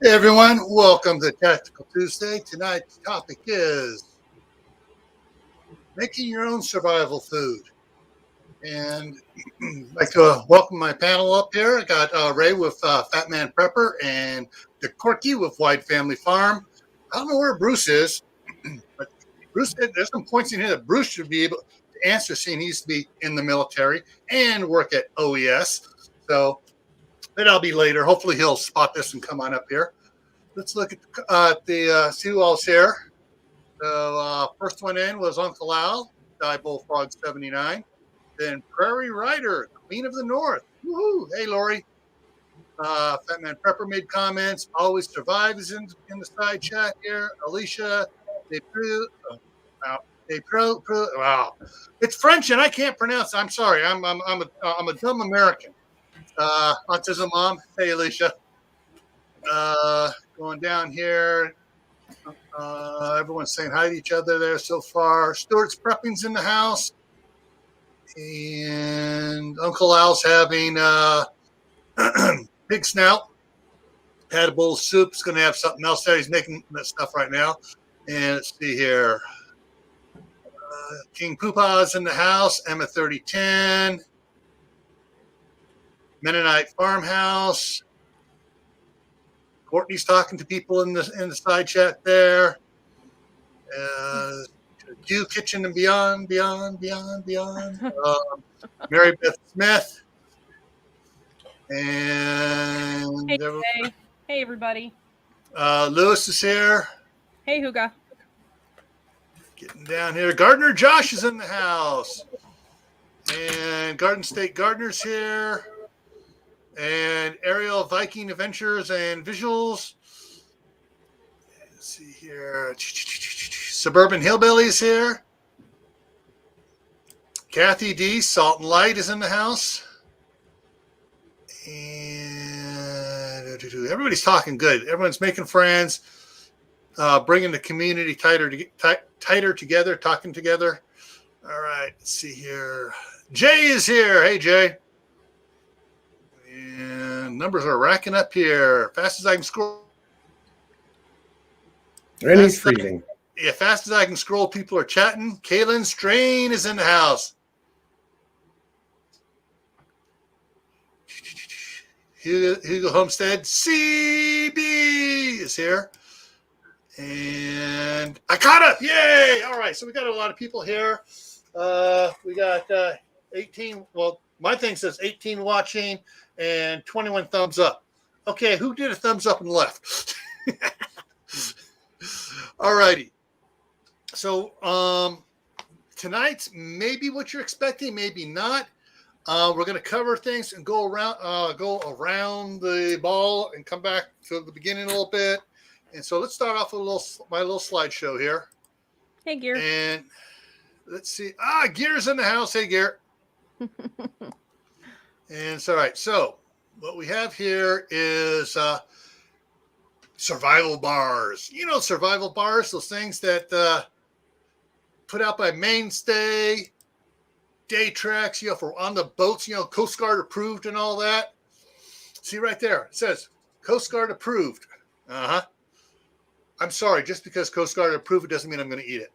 Hey everyone, welcome to Tactical Tuesday. Tonight's topic is making your own survival food. And I'd like to welcome my panel up here. I got Ray with Fat Man Prepper and the Corky with Wide Family Farm. I don't know where Bruce is, but Bruce, there's some points in here that Bruce should be able to answer, seeing he used to be in the military and work at OES. So that'll be later. Hopefully he'll spot this and come on up here. Let's look at the see who all's here. So first one in was Uncle Al, Die Bullfrog 79. Then Prairie Rider, Queen of the North. Woohoo! Hey, Lori. Fat Man Prepper made comments. Always survives in the side chat here. Alicia, wow. It's French and I can't pronounce it. I'm sorry. I'm a dumb American. Autism Mom. Hey, Alicia. Going down here. Everyone's saying hi to each other there so far. Stuart's prepping's in the house. And Uncle Al's having pig snout. Had a bowl of soup. He's going to have something else there. He's making that stuff right now. And let's see here. King Poopa's in the house. Emma 3010. Mennonite Farmhouse. Courtney's talking to people in the side chat there. Dew Kitchen and beyond. Mary Beth Smith. And hey everybody. Lewis is here. Hey Huga. Getting down here. Gardener Josh is in the house. And Garden State Gardener's here. And Aerial Viking Adventures and Visuals. Let's see here. Suburban Hillbillies here. Kathy D. Salt and Light is in the house. And everybody's talking good. Everyone's making friends, bringing the community tighter together, talking together. All right, let's see here. Jay is here. Hey, Jay. And numbers are racking up here. Fast as I can scroll. Rennie's freezing. Yeah, fast as I can scroll, people are chatting. Kaylin Strain is in the house. Hugo Homestead, CB is here. And I caught up. Yay! All right, so we got a lot of people here. We got 18. Well, my thing says 18 watching and 21 thumbs up. Okay, who did a thumbs up and left? All righty. So tonight's maybe what you're expecting, maybe not. We're going to cover things and go around the ball and come back to the beginning a little bit. And so let's start off with my little slideshow here. Hey, Gear. And let's see. Gear's in the house. Hey, Gear. And so, all right. So what we have here is survival bars. You know, survival bars, those things that put out by Mainstay, Day Tracks, for on the boats, Coast Guard approved and all that. See right there, it says Coast Guard approved. I'm sorry, just because Coast Guard approved it doesn't mean I'm going to eat it.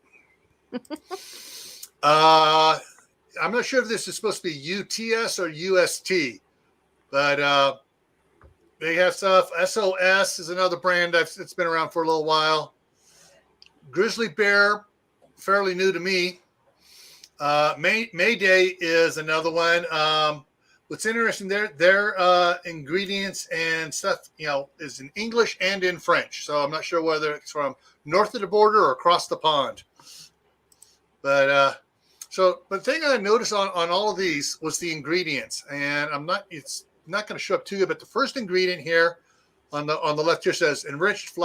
I'm not sure if this is supposed to be UTS or UST, but they have stuff. SOS is another brand that's been around for a little while. Grizzly Bear, fairly new to me. Mayday is another one. What's interesting, their ingredients and stuff, is in English and in French. So I'm not sure whether it's from north of the border or across the pond. But the thing I noticed on all of these was the ingredients, and it's not going to show up to you, but the first ingredient here on the left here says enriched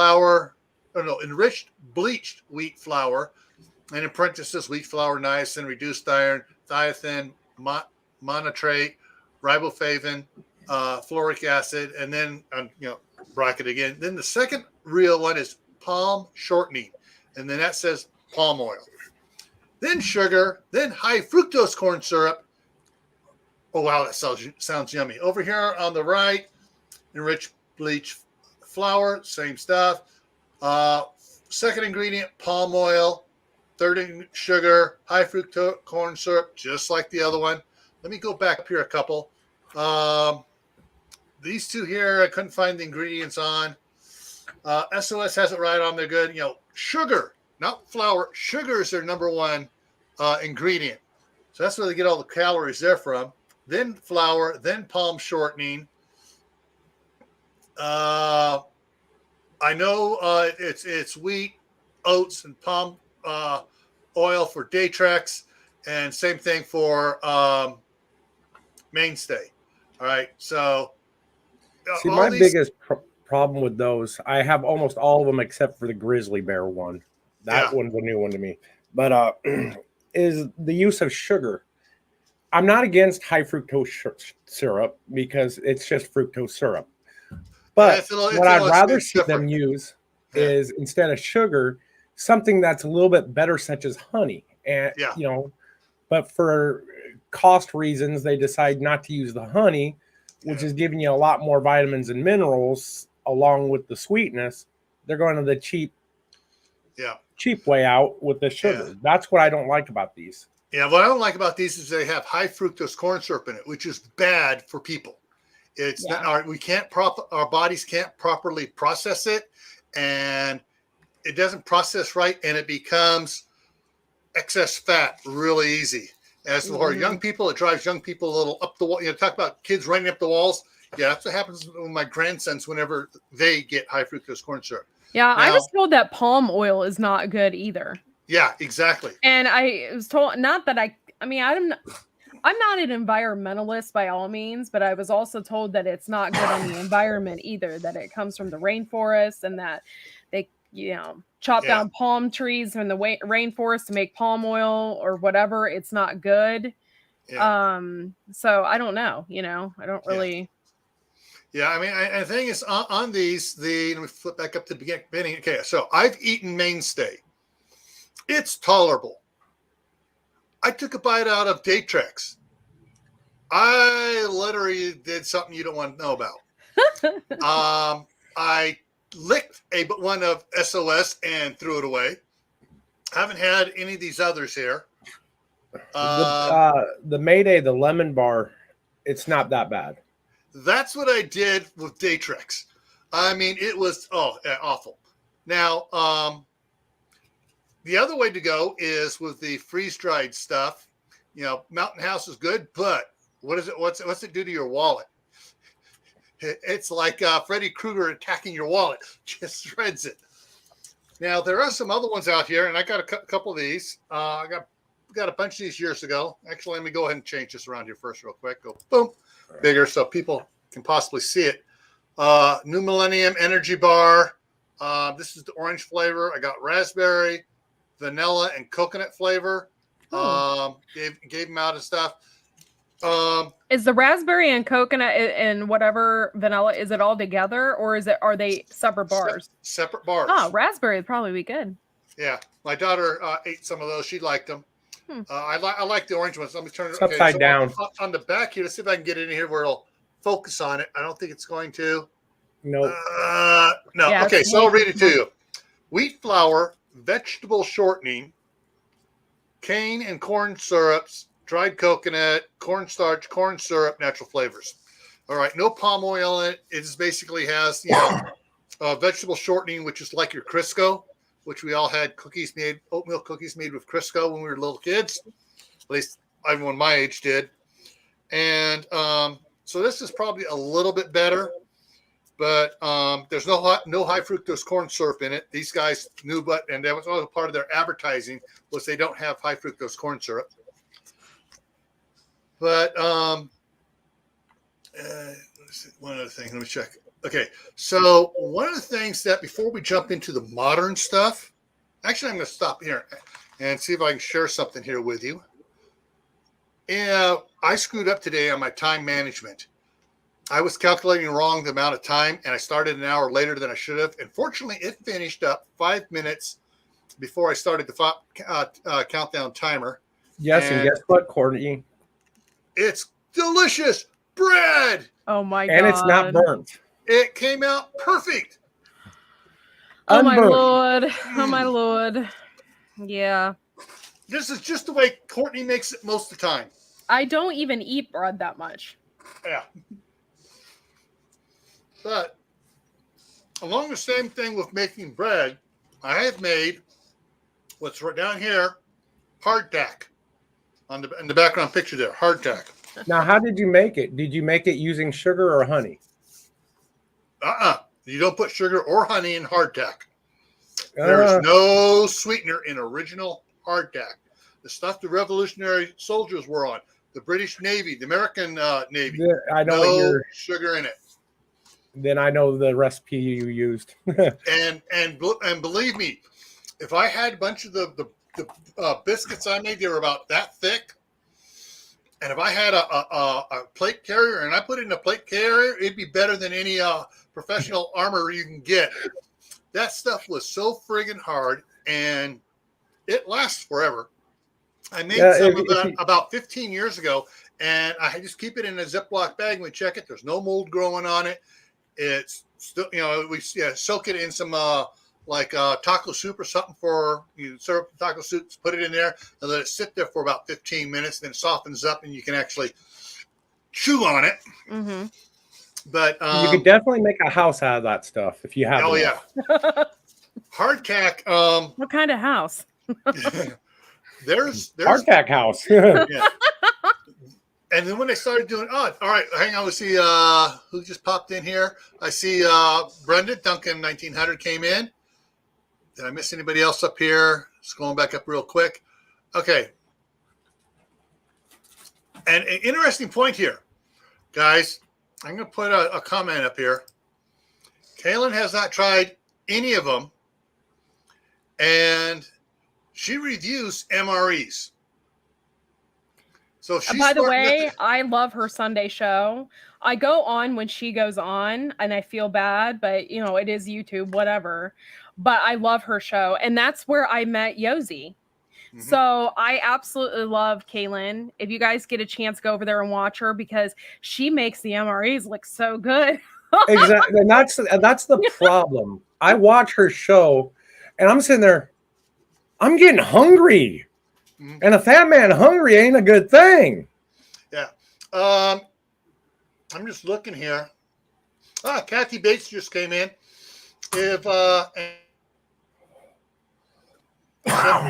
bleached wheat flour. And in parentheses, wheat flour, niacin, reduced iron, thiathin, monotrate, riboflavin, fluoric acid, and then, bracket again. Then the second real one is palm shortening. And then that says palm oil. Then sugar, then high fructose corn syrup. Oh, wow, that sounds yummy. Over here on the right, enriched bleach flour, same stuff. Second ingredient, palm oil. Third, sugar, high fructose corn syrup, just like the other one. Let me go back up here a couple. These two here, I couldn't find the ingredients on. SOS has it right on. They're good. Sugar, not flour. Sugar is their number one ingredient. So that's where they get all the calories there from. Then flour, then palm shortening. I know it's wheat, oats, and palm oil for Daytrex, and same thing for Mainstay. All right, so see, my biggest problem with those, I have almost all of them except for the grizzly bear one. That one's a new one to me. But is the use of sugar. I'm not against high fructose syrup because it's just fructose syrup. But what I'd rather see them use is, instead of sugar, something that's a little bit better, such as honey. And but for cost reasons, they decide not to use the honey, which is giving you a lot more vitamins and minerals along with the sweetness. They're going to the cheap way out with the sugar. That's what I don't like about these. Yeah, what I don't like about these is they have high fructose corn syrup in it, which is bad for people. It's not, our bodies can't properly process it, and it doesn't process right, and it becomes excess fat really easy. As for young people, it drives young people a little up the wall. Talk about kids running up the walls. Yeah, that's what happens with my grandsons whenever they get high fructose corn syrup. Yeah, I was told that palm oil is not good either. Yeah, exactly. And I was told, not that I'm not an environmentalist by all means, but I was also told that it's not good on the environment either, that it comes from the rainforest and that they, chop down palm trees from the rainforest to make palm oil or whatever. It's not good. Yeah. So I don't know, I don't really. Yeah, I mean, the thing is, on these, let me flip back up to the beginning. Okay, so I've eaten Mainstay. It's tolerable. I took a bite out of Daytrex. I literally did something you don't want to know about. I licked one of SOS and threw it away. I haven't had any of these others here. The Mayday, the lemon bar, it's not that bad. That's what I did with Daytrex. I mean, it was awful. Now, the other way to go is with the freeze-dried stuff. Mountain House is good, but what is it? What's it do to your wallet? It's like Freddy Krueger attacking your wallet. Just shreds it. Now, there are some other ones out here, and I got a couple of these. I got a bunch of these years ago. Actually, let me go ahead and change this around here first real quick. Go boom, bigger so people can possibly see it. New Millennium Energy Bar. This is the orange flavor. I got raspberry, vanilla, and coconut flavor. Gave them out and stuff. Is the raspberry and coconut and whatever vanilla, is it all together, or are they separate bars? Separate bars. Oh, raspberry would probably be good. Yeah, my daughter ate some of those. She liked them. I like the orange ones. Let me turn it upside down. On the back here, let's see if I can get it in here where it'll focus on it. I don't think it's going to. No. No. Yeah, okay, so I'll read it to you. Wheat flour, vegetable shortening, cane and corn syrups, dried coconut, cornstarch, corn syrup, natural flavors. All right, no palm oil in it. It just basically has vegetable shortening, which is like your Crisco, which we all had oatmeal cookies made with Crisco when we were little kids. At least everyone my age did. And so this is probably a little bit better, but there's no high fructose corn syrup in it. These guys knew, and that was also part of their advertising, was they don't have high fructose corn syrup. But one other thing, let me check. Okay, so one of the things that before we jump into the modern stuff, actually I'm going to stop here and see if I can share something here with you. Yeah, I screwed up today on my time management. I was calculating wrong the amount of time, and I started an hour later than I should have. And fortunately, it finished up 5 minutes before I started the countdown timer. Yes, and guess what, Courtney? It's delicious bread. Oh my god! And it's not burnt. It came out perfect. Oh my Unburnt. lord. Oh my lord. Yeah. This is just the way Courtney makes it most of the time. I don't even eat bread that much. Yeah. But along the same thing with making bread, I have made what's right down here, hardtack. In the background picture there, hardtack. Now, how did you make it? Did you make it using sugar or honey? You don't put sugar or honey in hardtack. There's no sweetener in original hardtack. The stuff the Revolutionary soldiers were on, the British Navy, the American Navy. I know no sugar in it. Then I know the recipe you used. and believe me, if I had a bunch of the biscuits I made, they were about that thick. And if I had a plate carrier and I put it in a plate carrier, it'd be better than any professional armor you can get. That stuff was so friggin' hard, and it lasts forever. I made some about 15 years ago, and I just keep it in a Ziploc bag and we check it. There's no mold growing on it. It's still, we soak it in some taco soup or something serve up taco soup, put it in there and let it sit there for about 15 minutes. Then it softens up and you can actually chew on it. Mm-hmm. But you could definitely make a house out of that stuff if you have. Oh enough. Yeah, hardtack. What kind of house? there's hardtack house. Yeah. And then when they started doing, all right, hang on, let's see who just popped in here. I see Brenda Duncan 1900 came in. Did I miss anybody else up here? Just going back up real quick. Okay. And an interesting point here, guys. I'm going to put a comment up here. Kaylin has not tried any of them, and she reviews MREs. So by the way, I love her Sunday show. I go on when she goes on, and I feel bad, but it is YouTube, whatever. But I love her show, and that's where I met Yosi. Mm-hmm. So I absolutely love Kaylin. If you guys get a chance, go over there and watch her because she makes the MREs look so good. Exactly, and that's the problem. I watch her show, and I'm sitting there, I'm getting hungry. Mm-hmm. And a fat man hungry ain't a good thing. Yeah. I'm just looking here. Kathy Bates just came in. If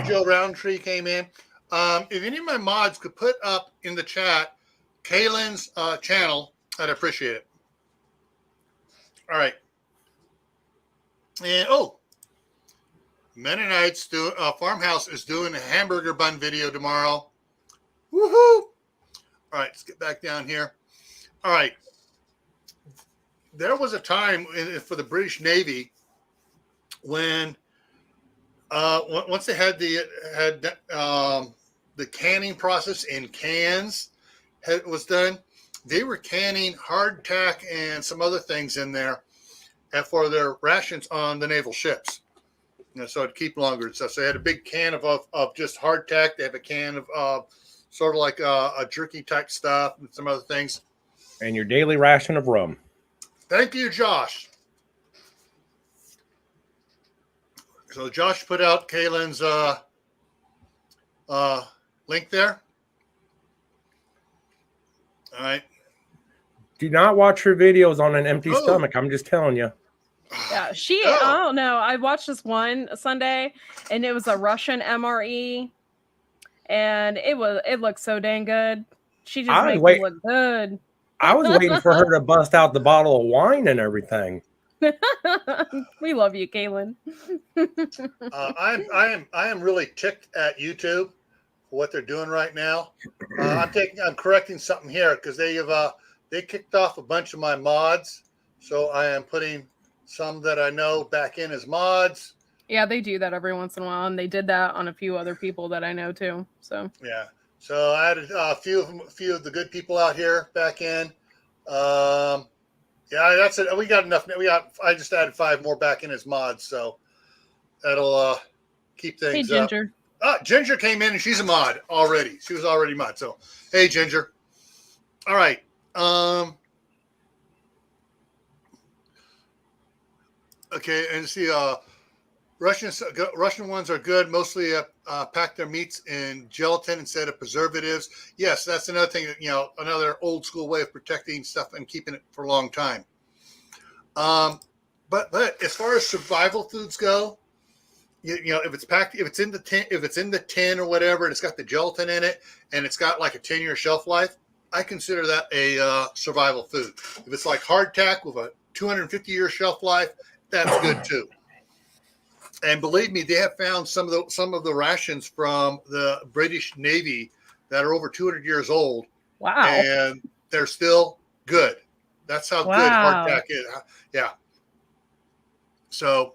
Joe Roundtree came in. If any of my mods could put up in the chat Kaylin's channel, I'd appreciate it. All right. And Mennonites Farmhouse is doing a hamburger bun video tomorrow. Woohoo! All right, let's get back down here. All right. There was a time for the British Navy when once they had the canning process in cans was done, they were canning hardtack and some other things in there for their rations on the naval ships. So it'd keep longer and stuff. So they had a big can of just hardtack. They have a can of sort of like a jerky type stuff and some other things. And your daily ration of rum. Thank you, Josh. So Josh put out Kaylin's link there. All right. Do not watch her videos on an empty stomach. I'm just telling you. Yeah, I don't know. I watched this one Sunday, and it was a Russian MRE, and it looked so dang good. She just made it look good. I was waiting for her to bust out the bottle of wine and everything. We love you, Kaylin. I am really ticked at YouTube for what they're doing right now. I'm correcting something here because they kicked off a bunch of my mods, so I am putting some that I know back in as mods. Yeah, they do that every once in a while, and they did that on a few other people that I know too. So yeah, so I added a few of the good people out here back in. Yeah, that's it. We got enough. I just added 5 more back in as mods, so that'll keep things. Hey, Ginger. Ginger came in and she's a mod already. She was already mod. So hey, Ginger. All right. Okay, and see, Russian ones are good. Mostly pack their meats in gelatin instead of preservatives. Yes, that's another thing. Another old school way of protecting stuff and keeping it for a long time. But as far as survival foods go, if it's packed, if it's in the tin or whatever, and it's got the gelatin in it, and it's got like a 10-year shelf life, I consider that a survival food. If it's like hardtack with a 250-year shelf life, that's good too. And believe me, they have found some of the rations from the British Navy that are over 200 years old. Wow. And they're still good. That's how good hardtack is. Yeah. So,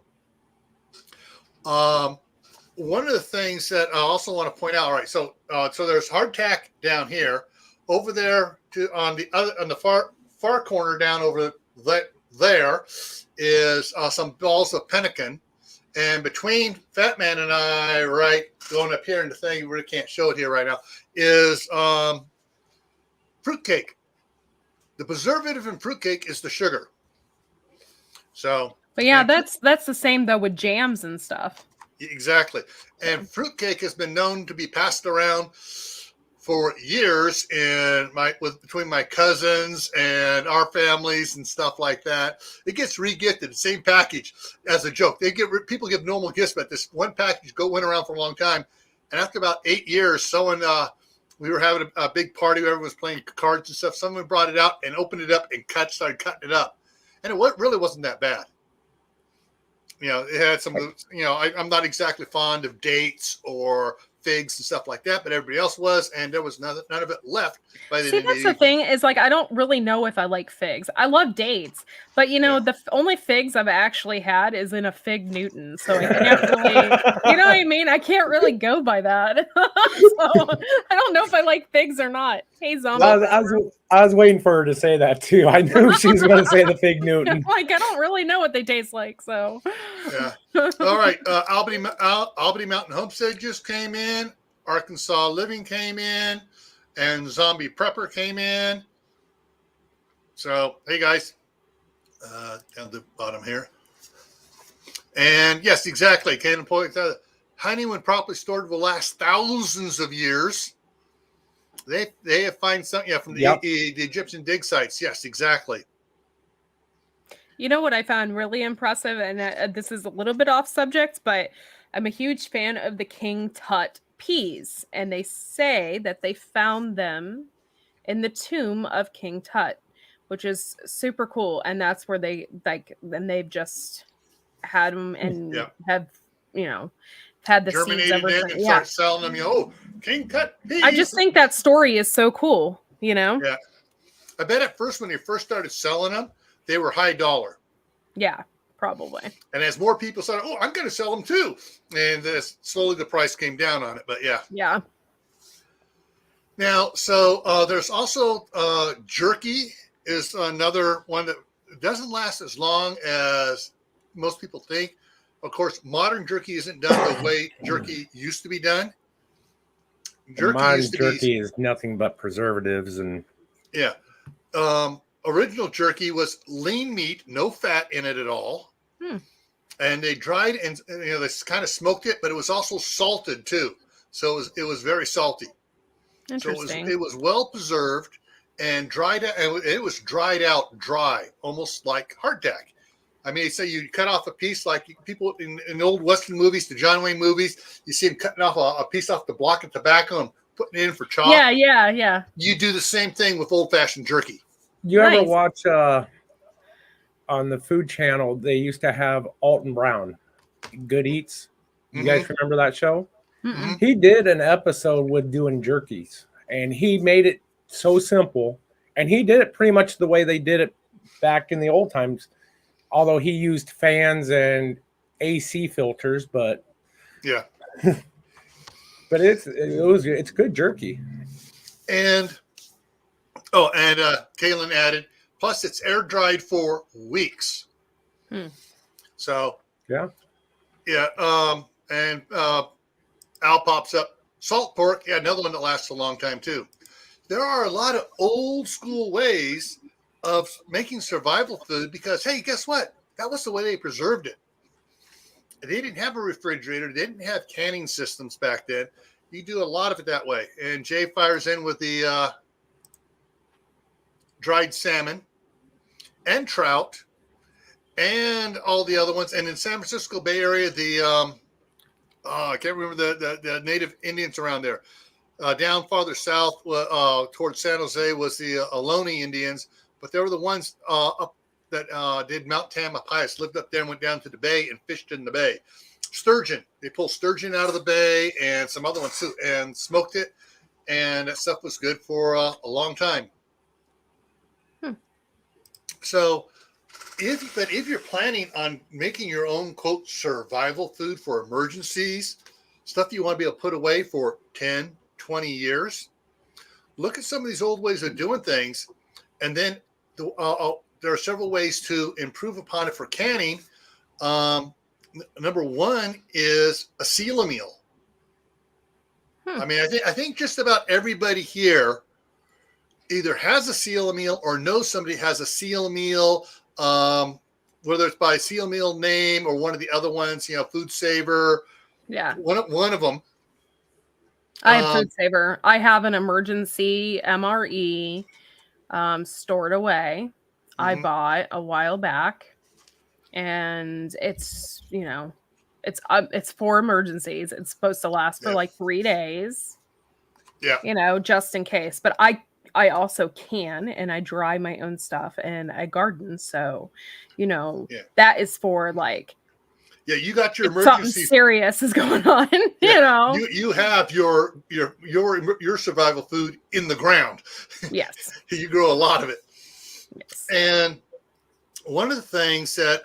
one of the things that I also want to point out. All right. So there's hardtack down here. Over there on the far corner down over there is some balls of pemmican. And between Fat Man and I, right, going up here in the thing, you really can't show it here right now, is fruitcake. The preservative in fruitcake is the sugar. So, but yeah, that's the same though with jams and stuff. Exactly. And fruitcake has been known to be passed around for years between my cousins and our families and stuff like that. It gets re-gifted, the same package as a joke. People give normal gifts, but this one package went around for a long time. And after about 8 years, we were having a big party where everyone was playing cards and stuff. Someone brought it out and opened it up and started cutting it up. And it really wasn't that bad. It had some, I'm not exactly fond of dates or figs and stuff like that, but everybody else was, and there was none of it left by the end of the that's the thing is, like, I don't really know if I like figs. I love dates, but the only figs I've actually had is in a fig Newton, so I can't really, you know what I mean? I can't really go by that. So I don't know if I like figs or not. Hey, Zombie. I was waiting for her to say that too. I knew she was going to say the fig Newton. Like, I don't really know what they taste like, so. Yeah. All right. Albany Mountain Homestead just came in. Arkansas Living came in. And Zombie Prepper came in. So, hey, guys. Down the bottom here. And, yes, exactly. Cannon points out honey, when properly stored, will last thousands of years. They have found something from the Egyptian dig sites. Yes, exactly. You know what I found really impressive, and this is a little bit off subject, but I'm a huge fan of the King Tut peas, and they say that they found them in the tomb of King Tut, which is super cool, and that's where they've just had them and have had the germinated seeds ever and start selling them. King Tut peas. I just think that story is so cool. Yeah. I bet at first when they first started selling them, they were high dollar. Yeah, probably. And as more people started, I'm going to sell them too. And slowly the price came down on it. But yeah. Yeah. Now, so there's also jerky is another one that doesn't last as long as most people think. Of course, modern jerky isn't done the way jerky used to be done. Jerky is nothing but preservatives and original jerky was lean meat, no fat in it at all, and they dried and they kind of smoked it, but it was also salted too, so it was very salty. Interesting. So it was well preserved and dried out, and it was dried out dry, almost like hardtack. I mean, so you cut off a piece like people in old Western movies, the John Wayne movies, you see them cutting off a piece off the block of tobacco and putting it in for chop. Yeah. You do the same thing with old-fashioned jerky. You ever watch on the Food Channel, they used to have Alton Brown, Good Eats. You guys remember that show? Mm-mm. He did an episode with doing jerkies, and he made it so simple, and he did it pretty much the way they did it back in the old times. Although he used fans and AC filters, but but it's good jerky. And Kaylin added, plus it's air dried for weeks. So and Al pops up salt pork. Yeah, another one that lasts a long time too. There are a lot of old school ways of making survival food because, hey, guess what? That was the way they preserved it. they didn't have a refrigerator. They didn't have canning systems back then. You do a lot of it that way. And Jay fires in with the dried salmon and trout and all the other ones. And in San Francisco Bay Area, I can't remember the native Indians around there. Down farther south towards San Jose was the Ohlone Indians, but they were the ones up that did Mount Tamalpais, lived up there and went down to the bay and fished in the bay. Sturgeon, they pulled sturgeon out of the bay and some other ones too, and smoked it, and that stuff was good for a long time. So, if you're planning on making your own quote survival food for emergencies, stuff you want to be able to put away for 10, 20 years, look at some of these old ways of doing things, and then there are several ways to improve upon it for canning. Number one is a seal a meal. I mean, I think just about everybody here either has a seal a meal or knows somebody has a seal a meal, whether it's by seal meal name or one of the other ones, Food Saver. Yeah. One of them. I have Food Saver. I have an emergency MRE stored away. I bought a while back, and it's it's for emergencies. It's supposed to last for like 3 days. Yeah. Just in case. But I also can, and I dry my own stuff and I garden. So, that is for like. Yeah, you got your emergency. Something serious is going on. You have your survival food in the ground. Yes. You grow a lot of it. Yes. And one of the things that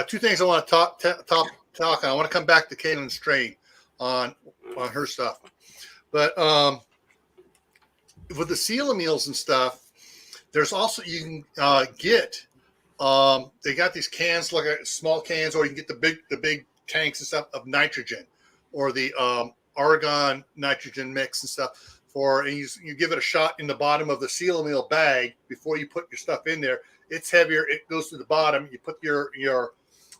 two things I want to talk on. I want to come back to Caitlin's Strain on her stuff, but with the seal meals and stuff, there's also you can get. They got these cans, like small cans, or you can get the big tanks and stuff of nitrogen, or the argon nitrogen mix and stuff. And you give it a shot in the bottom of the seal meal bag before you put your stuff in there. It's heavier. It goes to the bottom. You put your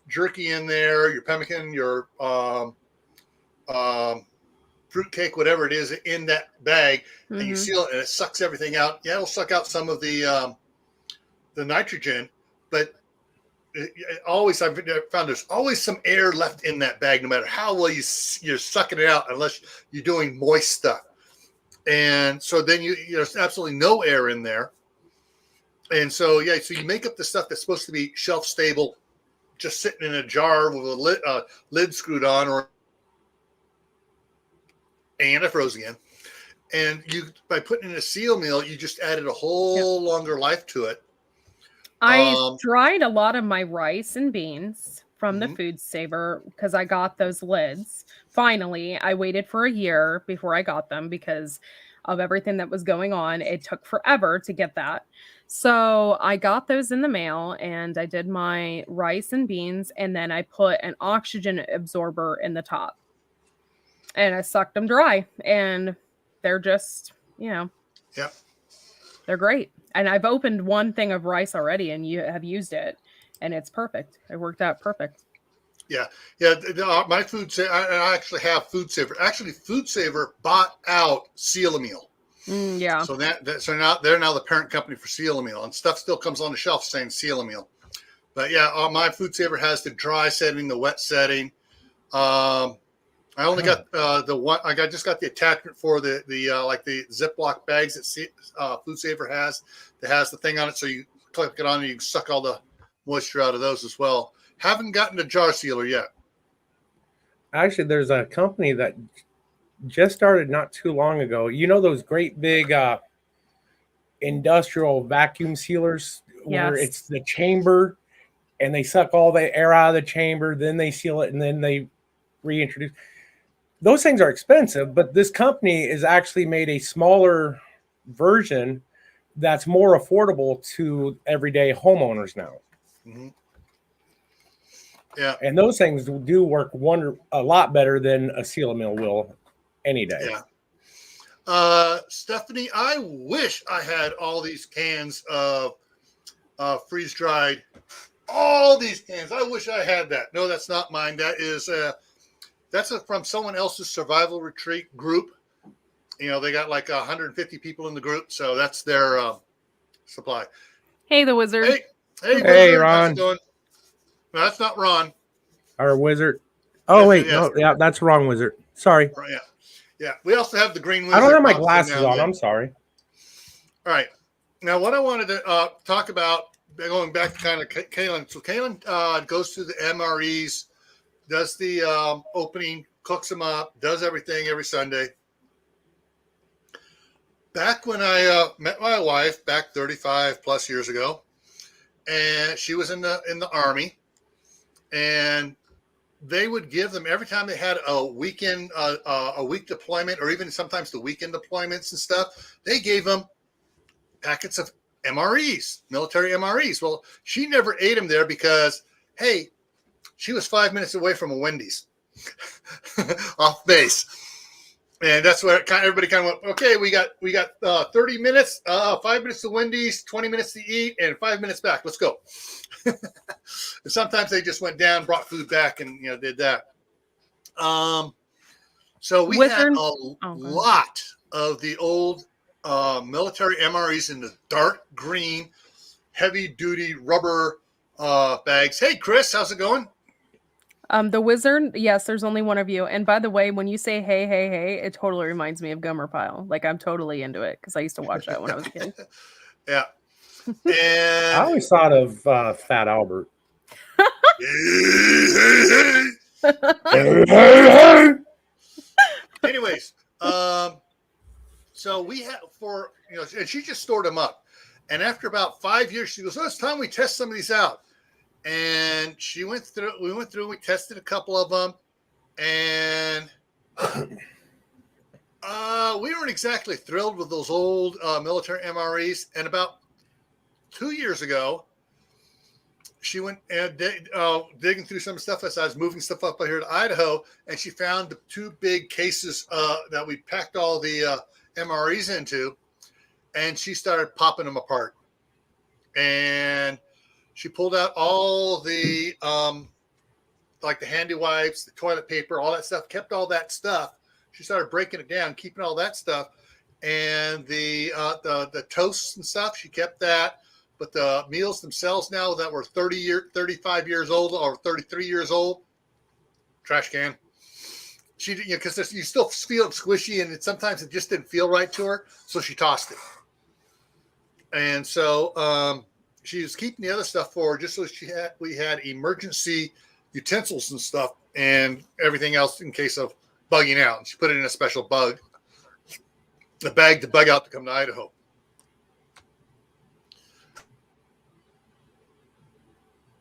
jerky in there, your pemmican, your fruit cake, whatever it is, in that bag, and you seal it, and it sucks everything out. Yeah, it'll suck out some of the nitrogen, but I've found there's always some air left in that bag, no matter how well you're sucking it out, unless you're doing moist stuff. And so then there's absolutely no air in there. And so, so you make up the stuff that's supposed to be shelf stable, just sitting in a jar with a lid screwed on, and I froze again. And by putting in a seal meal, you just added a whole longer life to it. I dried a lot of my rice and beans from the Food Saver because I got those lids. Finally, I waited for a year before I got them because of everything that was going on. It took forever to get that. So I got those in the mail, and I did my rice and beans, and then I put an oxygen absorber in the top. And I sucked them dry, and they're just, they're great. And I've opened one thing of rice already, and you have used it, and it's perfect. It worked out perfect. Yeah. My Food Saver, I actually have Food Saver. Actually, Food Saver bought out Seal a Meal. Yeah. So now they're the parent company for Seal a Meal, and stuff still comes on the shelf saying Seal a Meal. But my Food Saver has the dry setting, the wet setting. I only got the one. I just got the attachment for the like the Ziploc bags that Food Saver has. That has the thing on it, so you click it on and you can suck all the moisture out of those as well. Haven't gotten a jar sealer yet. Actually, there's a company that just started not too long ago. You know those great big industrial vacuum sealers where it's the chamber and they suck all the air out of the chamber, then they seal it, and then they reintroduce. Those things are expensive, but this company has actually made a smaller version that's more affordable to everyday homeowners now. Mm-hmm. Yeah. And those things do work a lot better than a Seal a Meal will any day. Yeah. Stephanie, I wish I had all these cans of freeze-dried all these cans. I wish I had that. No, that's not mine. That is from someone else's survival retreat group. They got like 150 people in the group, so that's their supply. Hey, the wizard. Hey, Wizard. Ron. How's it going? No, that's not Ron. Our wizard. Oh, wait. Yes. No, yeah, that's wrong, wizard. Sorry. Yeah. We also have the green wizard. I don't have my glasses on. I'm sorry. All right. Now, what I wanted to talk about, going back to kind of Kaylin. So Kaylin goes through the MREs, does the opening, cooks them up, does everything every Sunday. Back when I met my wife, back 35 plus years ago, and she was in the Army, and they would give them every time they had a weekend, a week deployment, or even sometimes the weekend deployments and stuff. They gave them packets of MREs, military MREs. Well, she never ate them there because, hey, she was 5 minutes away from a Wendy's off base. And that's where everybody kind of went, okay, we got 30 minutes, 5 minutes to Wendy's, 20 minutes to eat, and 5 minutes back. Let's go. And sometimes they just went down, brought food back, and did that. So we had a lot of the old military MREs in the dark green, heavy duty rubber bags. Hey, Chris, how's it going? The wizard, yes, there's only one of you. And by the way, when you say hey, it totally reminds me of Gummer Pile. Like, I'm totally into it because I used to watch that when I was a kid. Yeah. And I always thought of Fat Albert. Anyways, so we had and she just stored them up. And after about 5 years, she goes, "Oh, it's time we test some of these out." And we went through, we tested a couple of them, and we weren't exactly thrilled with those old military MREs. And about 2 years ago, she went and digging through some stuff as I was moving stuff up here to Idaho, and she found the two big cases that we packed all the MREs into, and she started popping them apart. And she pulled out all the like the handy wipes, the toilet paper, all that stuff, kept all that stuff. She started breaking it down, keeping all that stuff. And the toasts and stuff, she kept that. But the meals themselves now that were 35 years old or 33 years old, trash can. She, because you still feel it squishy, and sometimes it just didn't feel right to her, so she tossed it. And so she was keeping the other stuff for her just so we had emergency utensils and stuff and everything else in case of bugging out. And she put it in a special bag to bug out to come to Idaho.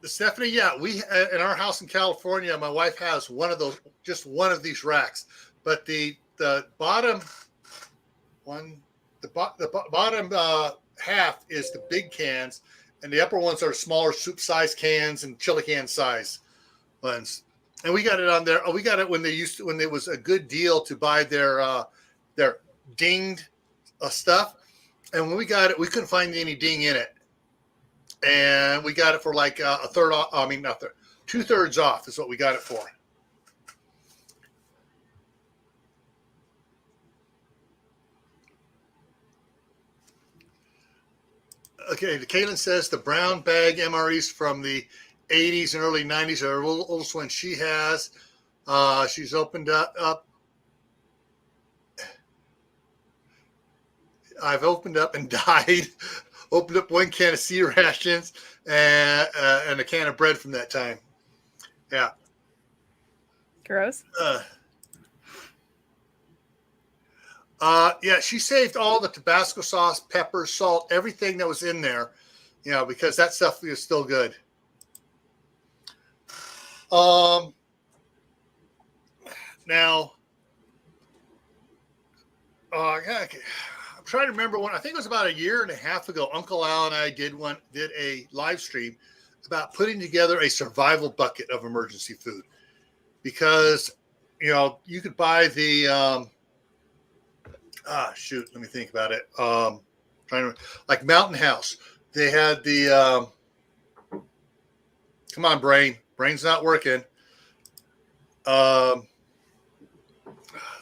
Stephanie, yeah, we in our house in California, my wife has one of those, just one of these racks. But the bottom one, the bottom half is the big cans, and the upper ones are smaller soup size cans and chili can size ones. And we got it on there. We got it when it was a good deal to buy their dinged stuff. And when we got it, we couldn't find any ding in it. And we got it for like a third off. I mean, not 2/3 off is what we got it for. Okay, Kaylin says the brown bag MREs from the 80s and early 90s are the oldest one she has. She's opened up. I've opened up and died. Opened up one can of sea rations and a can of bread from that time. Yeah. Gross. Yeah, she saved all the Tabasco sauce, pepper, salt, everything that was in there, because that stuff is still good. Now, I'm trying to remember when, I think it was about a year and a half ago, Uncle Al and I did a live stream about putting together a survival bucket of emergency food, because, you could buy the, let me think about it. Like Mountain House, they had the Come on, brain's not working.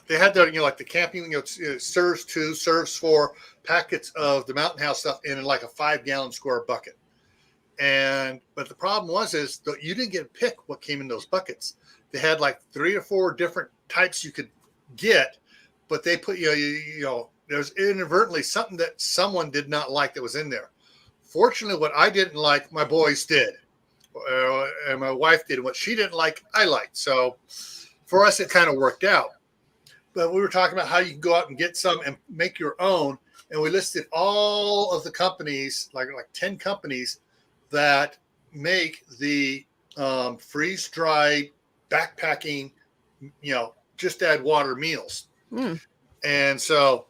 They had their, like the camping, serves 4 packets of the Mountain House stuff in like a 5-gallon square bucket. But the problem is that you didn't get to pick what came in those buckets. They had like 3 or 4 different types you could get, but they put, there's inadvertently something that someone did not like that was in there. Fortunately, what I didn't like, my boys did, and my wife did. What she didn't like, I liked. So for us, it kind of worked out. But we were talking about how you can go out and get some and make your own. And we listed all of the companies, like 10 companies that make the freeze-dried backpacking, just add water meals. And so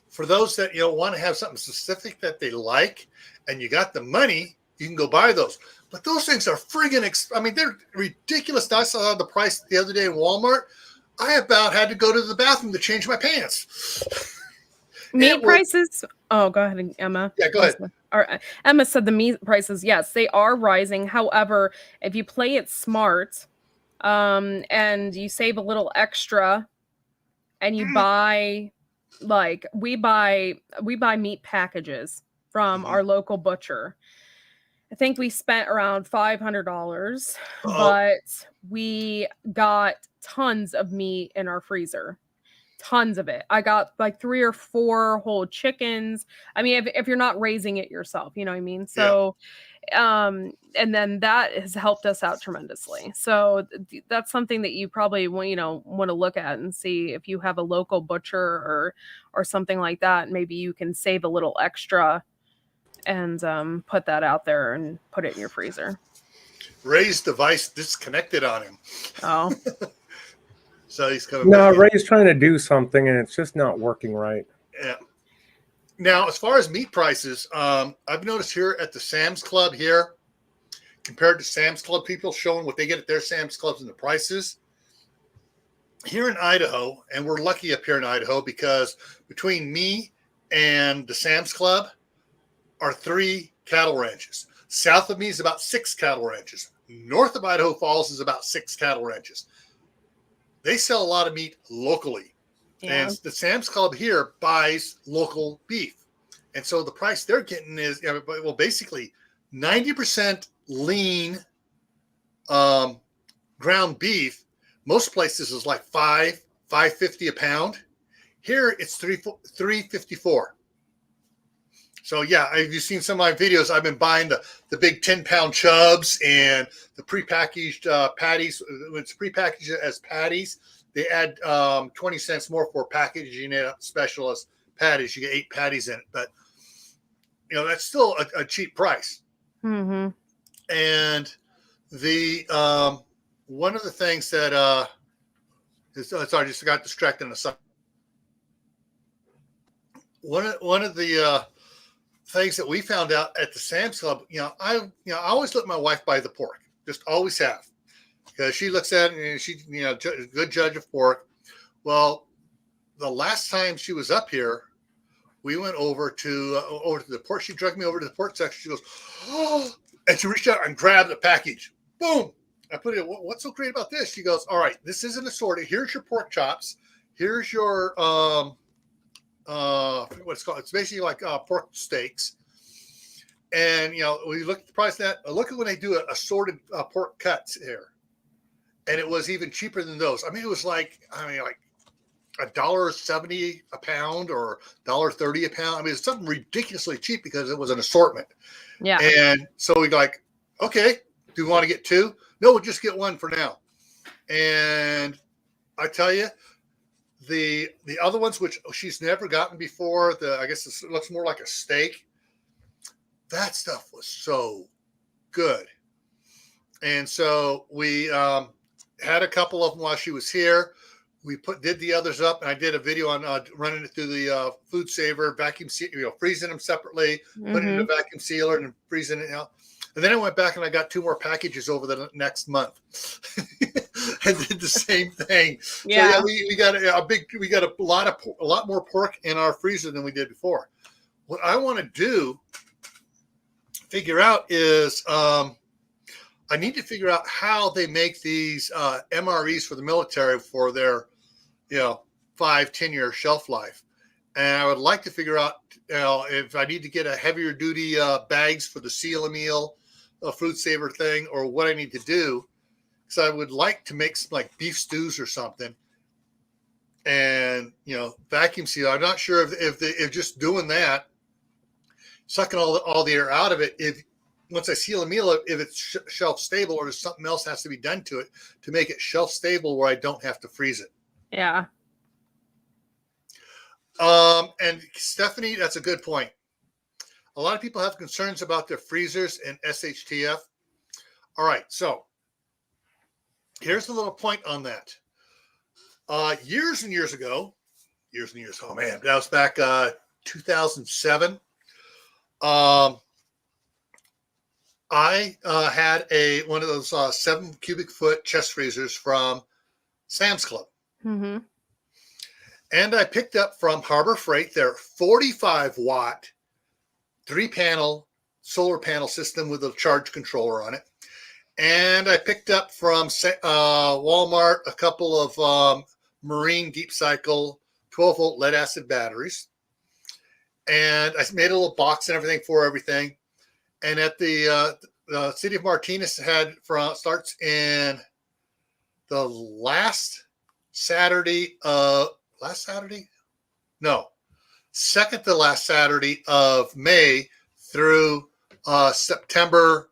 for those that, want to have something specific that they like and you got the money, you can go buy those. But those things are friggin' they're ridiculous. I saw the price the other day in Walmart. I about had to go to the bathroom to change my pants. Meat prices. Oh, go ahead, Emma. Yeah, go ahead. Emma said the meat prices, yes, they are rising. However, if you play it smart, and you save a little extra, and you buy, like we buy meat packages from our local butcher. I think we spent around $500, but we got tons of meat in our freezer. Tons of it. I got like 3 or 4 whole chickens. I mean, if you're not raising it yourself, you know what I mean? So, and then that has helped us out tremendously. So that's something that you probably want to look at and see if you have a local butcher or something like that. Maybe you can save a little extra and put that out there and put it in your freezer. Ray's device disconnected on him. Oh. So he's coming. No, Ray's trying to do something and it's just not working right. Yeah. Now, as far as meat prices, I've noticed here at the Sam's Club here, compared to Sam's Club people showing what they get at their Sam's Clubs and the prices. Here in Idaho, and we're lucky up here in Idaho because between me and the Sam's Club are 3 cattle ranches. South of me is about 6 cattle ranches. North of Idaho Falls is about 6 cattle ranches. They sell a lot of meat locally. Yeah. And the Sam's Club here buys local beef. And so the price they're getting is, basically 90% lean ground beef. Most places is like $5.50 a pound. Here it's $3.54. So yeah, if you've seen some of my videos, I've been buying the big 10-pound chubs and the prepackaged patties. When it's prepackaged as patties, they add 20 cents more for packaging it up special as patties. You get 8 patties in it, but that's still a cheap price. Mm-hmm. And the one of the things that sorry, I just got distracted on the side. One of the things that we found out at the Sam's Club, I always let my wife buy the pork, just always have, because she looks at it and she's a good judge of pork. Well, the last time she was up here, we went over to the pork. She dragged me over to the pork section. She goes, oh, and she reached out and grabbed the package. Boom! I put it. What's so great about this? She goes, all right, this isn't assorted. Here's your pork chops. Here's your what it's called. It's basically like pork steaks. And we look at the price of that. Look at when they do assorted pork cuts here, and it was even cheaper than those. It was like $1.70 a pound or $1.30 a pound. It's something ridiculously cheap because it was an assortment. Yeah. And so we like, okay, do we want to get 2? No, we'll just get 1 for now. And I tell you, the other ones, which she's never gotten before, I guess it looks more like a steak. That stuff was so good. And so we had a couple of them while she was here. We did the others up, and I did a video on running it through the food saver, vacuum, freezing them separately, putting it in a vacuum sealer, and freezing it out. And then I went back and I got 2 more packages over the next month, and did the same thing. Yeah, so, we got a lot more pork in our freezer than we did before. What I want to figure out is I need to figure out how they make these MREs for the military for their, 5-10 year shelf life. And I would like to figure out, if I need to get a heavier duty bags for the seal a meal, a food saver thing, or what I need to do. Because I would like to make some like beef stews or something, and vacuum seal. I'm not sure if just doing that, sucking all the air out of it, if once I seal a meal, if it's shelf stable, or if something else has to be done to it to make it shelf stable where I don't have to freeze it. Yeah. And Stephanie, that's a good point. A lot of people have concerns about their freezers and SHTF. All right, so here's a little point on that. Years and years ago, oh man, that was back 2007. I had one of those 7 cubic foot chest freezers from Sam's Club. Mm-hmm. And I picked up from Harbor Freight their 45 watt 3-panel solar panel system with a charge controller on it. And I picked up from Walmart a couple of Marine Deep Cycle 12 volt lead acid batteries. And I made a little box and everything for everything. And at the city of Martinez starts in the second to last Saturday of May through September.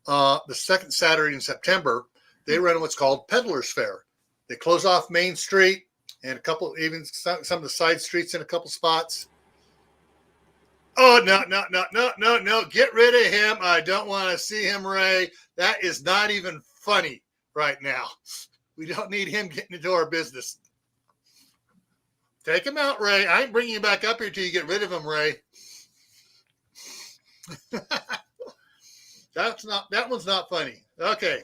The second Saturday in September, they run what's called Peddler's Fair. They close off Main Street and even some of the side streets in a couple spots. Oh, no. Get rid of him. I don't want to see him, Ray. That is not even funny right now. We don't need him getting into our business. Take him out, Ray. I ain't bringing you back up here till you get rid of him, Ray. That one's not funny. Okay.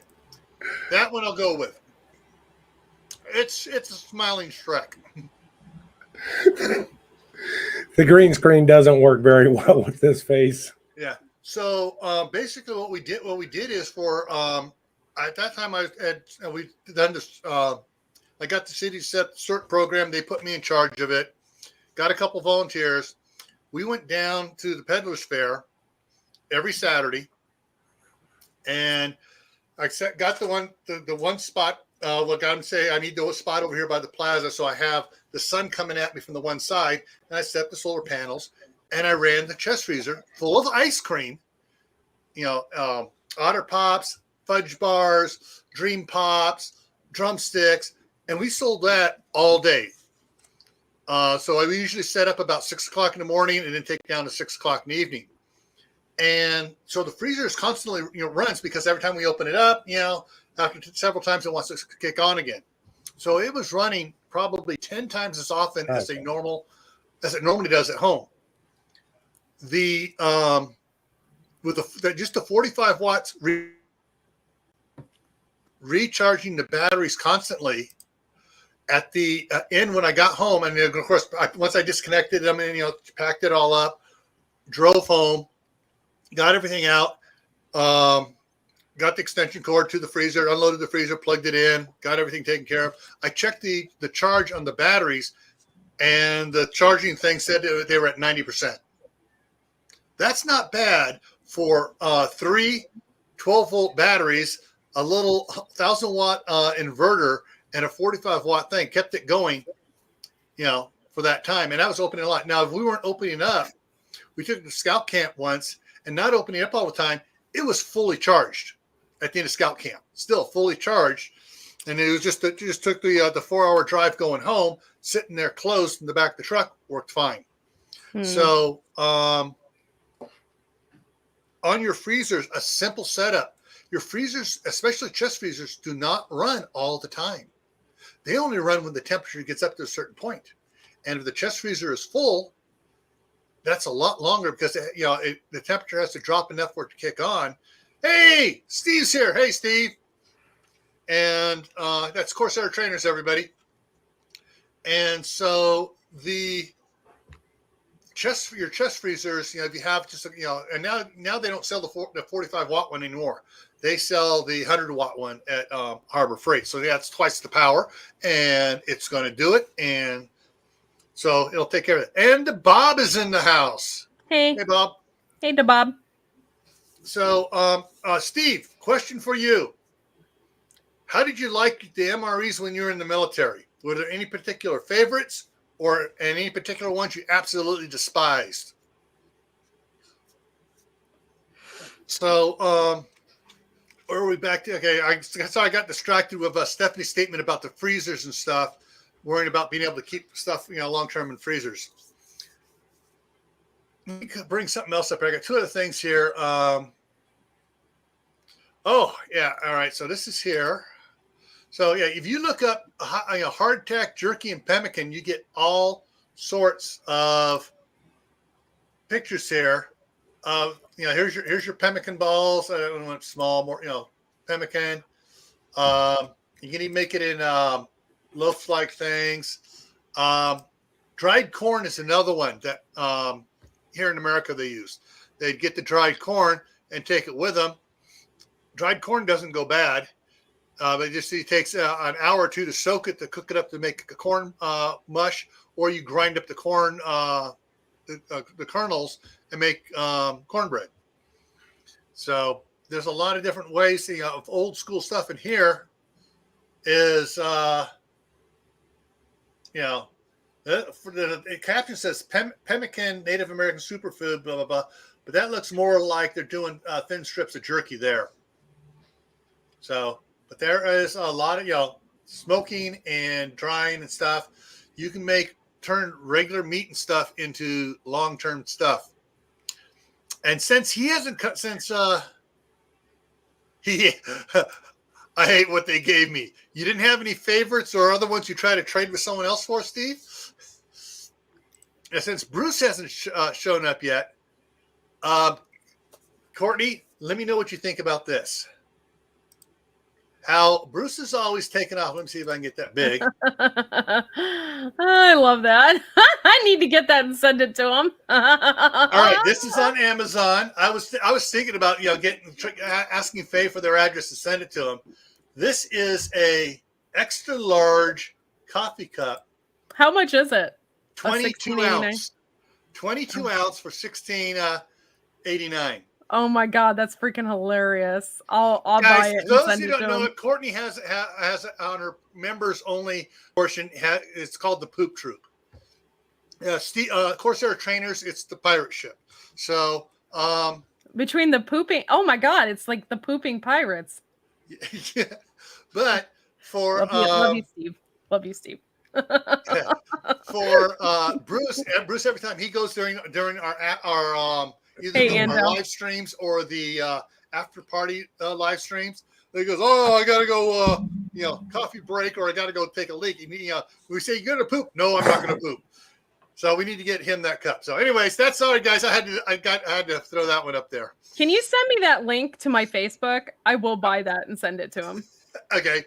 That one I'll go with. It's a smiling Shrek. The green screen doesn't work very well with this face. Yeah. So basically, what we did is for at that time we done this. I got the city cert program. They put me in charge of it. Got a couple volunteers. We went down to the Peddler's Fair every Saturday, and I got the one spot. Look, I'm saying I need the spot over here by the plaza, so I have the sun coming at me from the one side, and I set up the solar panels, and I ran the chest freezer full of ice cream, Otter Pops, Fudge Bars, Dream Pops, Drumsticks, and we sold that all day. So I usually set up about 6 o'clock in the morning and then take down to 6 o'clock in the evening. And so the freezer is constantly runs because every time we open it up, after several times it wants to kick on again. So it was running probably 10 times as often as it normally does at home. The with just the 45 watts recharging the batteries constantly at the end when I got home, and then of course once I disconnected them and packed it all up, drove home, got everything out, got the extension cord to the freezer, unloaded the freezer, plugged it in, got everything taken care of. I checked the charge on the batteries, and the charging thing said they were at 90%. That's not bad for 3 12-volt batteries, a little 1,000-watt inverter, and a 45-watt thing. Kept it going, for that time. And I was opening a lot. Now, if we weren't opening up, we took it to scout camp once, and not opening up all the time, it was fully charged at the end of scout camp. Still fully charged. And it was just took the 4-hour drive going home, sitting there closed in the back of the truck, worked fine. So on your freezers, a simple setup. Your freezers, especially chest freezers, do not run all the time. They only run when the temperature gets up to a certain point. And if the chest freezer is full, that's a lot longer because the temperature has to drop enough for it to kick on. Hey, Steve's here. Hey, Steve. And that's Corsair Trainers, everybody. And so your chest freezers, if you have just, and now they don't sell the 45 watt one anymore. They sell the 100 watt one at Harbor Freight. So that's twice the power, and it's going to do it. And so it'll take care of it. And Bob is in the house. Hey, Bob. Hey, Bob. So, Steve, question for you. How did you like the MREs when you were in the military? Were there any particular favorites or any particular ones you absolutely despised? So, or are we back to, okay, I got distracted with Stephanie's statement about the freezers and stuff, worrying about being able to keep stuff, long-term in freezers. Let me bring something else up here. I got two other things here. Oh, yeah. All right. So this is here. So, yeah, if you look up hardtack, jerky, and pemmican, you get all sorts of pictures here of, here's your pemmican balls. I don't know if it's small, more, pemmican. You can even make it in loaf-like things. Dried corn is another one that here in America they use. They'd get the dried corn and take it with them. Dried corn doesn't go bad. But it takes an hour or two to soak it, to cook it up, to make a corn mush, or you grind up the corn, the kernels, and make cornbread. So there's a lot of different ways. Of old school stuff in here is, the caption says pemmican, Native American superfood, blah, blah, blah. But that looks more like they're doing thin strips of jerky there. So, but there is a lot of, smoking and drying and stuff. You can turn regular meat and stuff into long-term stuff. And since he hasn't cut, I hate what they gave me. You didn't have any favorites or other ones you try to trade with someone else for, Steve? And since Bruce hasn't shown up yet, Courtney, let me know what you think about this. How Bruce is always taking off. Let me see if I can get that big. I love that. I need to get that and send it to him. All right, this is on Amazon. I was thinking about asking Faye for their address to send it to them. This is a extra large coffee cup. How much is it? 22 ounce. 22 ounce for $16.89. Oh my God, that's freaking hilarious! I'll Guys, buy it and those send who it don't to know him. it, Courtney has on her members only portion. It's called the Poop Troop. Corsair Trainers. It's the pirate ship. So between the pooping, oh my God, it's like the pooping pirates. Yeah, but for love you, Steve. Love you, Steve. For Bruce every time he goes during our either our live streams or the after party live streams, he goes, "Oh, I gotta go, coffee break, or I gotta go take a leak." And we say, "You gonna poop?" "No, I'm not gonna poop." So we need to get him that cup. So, anyways, that's all right, guys. I had to throw that one up there. Can you send me that link to my Facebook? I will buy that and send it to him. Okay,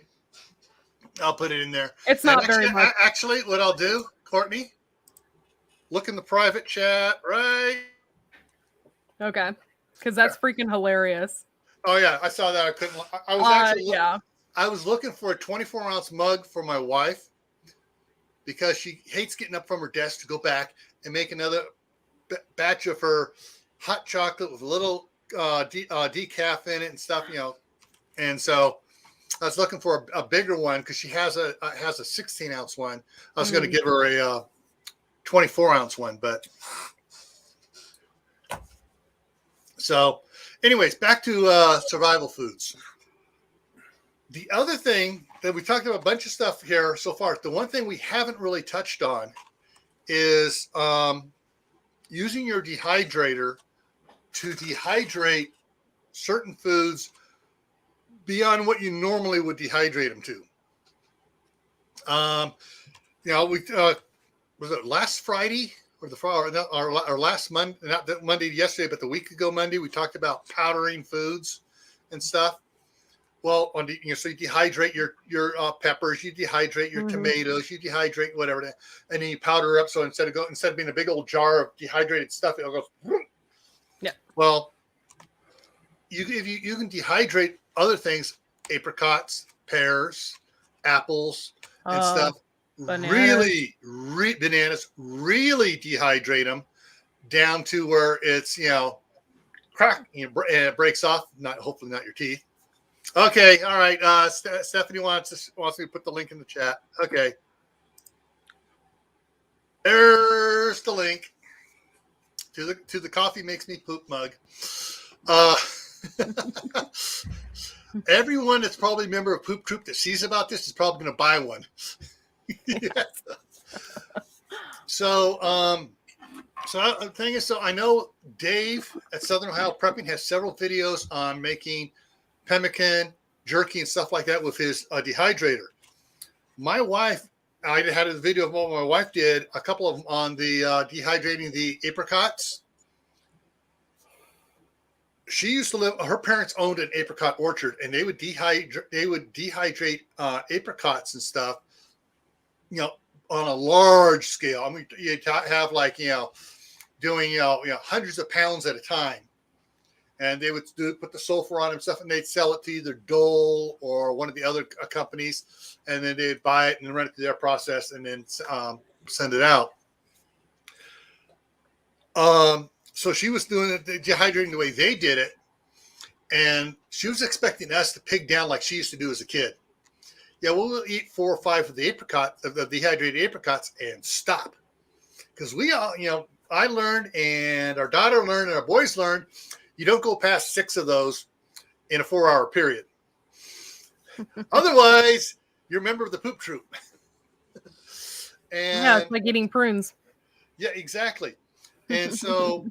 I'll put it in there. It's not very much. Actually, what I'll do, Courtney, look in the private chat, right? Okay, because that's freaking hilarious. Oh yeah, I saw that. I couldn't. I was actually I was looking for a 24-ounce mug for my wife because she hates getting up from her desk to go back and make another batch of her hot chocolate with a little decaf in it and stuff, And so I was looking for a bigger one because she has a 16-ounce one. I was going to give her a 24-ounce one, but. So, anyways, back to survival foods. The other thing that we talked about a bunch of stuff here so far. The one thing we haven't really touched on is using your dehydrator to dehydrate certain foods beyond what you normally would dehydrate them to. Was it last Friday? Or last Monday, not that Monday yesterday, but the week ago Monday, we talked about powdering foods and stuff. Well, so you dehydrate your peppers, you dehydrate your Mhm. tomatoes, you dehydrate whatever, and then you powder up. So instead of being a big old jar of dehydrated stuff, it'll go. Yeah. Well, you can dehydrate other things, apricots, pears, apples, and stuff. Bananas. Bananas, really dehydrate them down to where it's crack, it breaks off. Hopefully not your teeth. Okay, all right. Stephanie wants me to put the link in the chat. Okay, there's the link to the coffee makes me poop mug. Everyone that's probably a member of Poop Troop that sees about this is probably going to buy one. So the thing is, I know Dave at Southern Ohio Prepping has several videos on making pemmican, jerky, and stuff like that with his dehydrator. My wife, I had a video of what my wife did, a couple of them on the dehydrating the apricots. She used to live. Her parents owned an apricot orchard, and they would dehydrate apricots and stuff, on a large scale. I mean, you have doing hundreds of pounds at a time, and they would put the sulfur on and stuff, and they'd sell it to either Dole or one of the other companies, and then they'd buy it and run it through their process, and then send it out. So she was doing it, dehydrating the way they did it, and she was expecting us to pig down like she used to do as a kid. Yeah, we'll eat 4 or 5 of the dehydrated apricots and stop, because we all, I learned, and our daughter learned, and our boys learned, you don't go past 6 of those in a 4-hour period. Otherwise, you're a member of the Poop Troop. And yeah, it's like eating prunes. Yeah, exactly. And so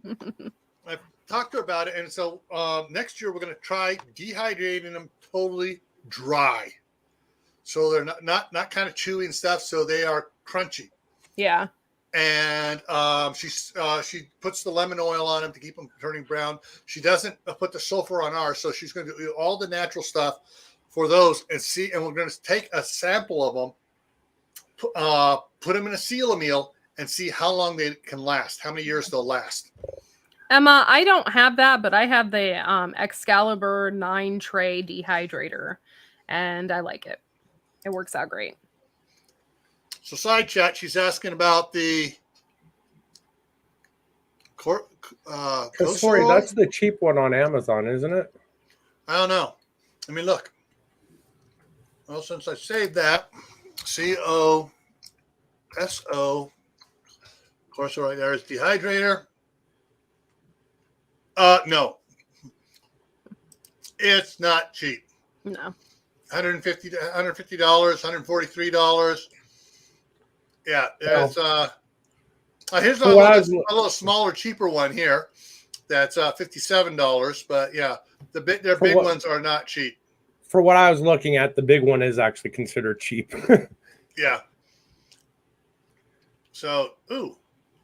I've talked to her about it. And so next year we're going to try dehydrating them totally dry. So they're not kind of chewy and stuff. So they are crunchy. Yeah. And she puts the lemon oil on them to keep them turning brown. She doesn't put the sulfur on ours. So she's going to do all the natural stuff for those and see. And we're going to take a sample of them, put them in a seal meal, and see how long they can last, how many years they'll last. Emma, I don't have that, but I have the Excalibur 9 tray dehydrator, and I like it. It works out great. So side chat, she's asking about the sorry, that's the cheap one on Amazon, isn't it? I don't know. Let me look. Well, since I saved that, COSO, of course, right there is dehydrator. No, it's not cheap. No. $150, $143. Yeah, there's here's a little smaller, cheaper one here. That's $57. But yeah, their big ones are not cheap. For what I was looking at, the big one is actually considered cheap. Yeah. So,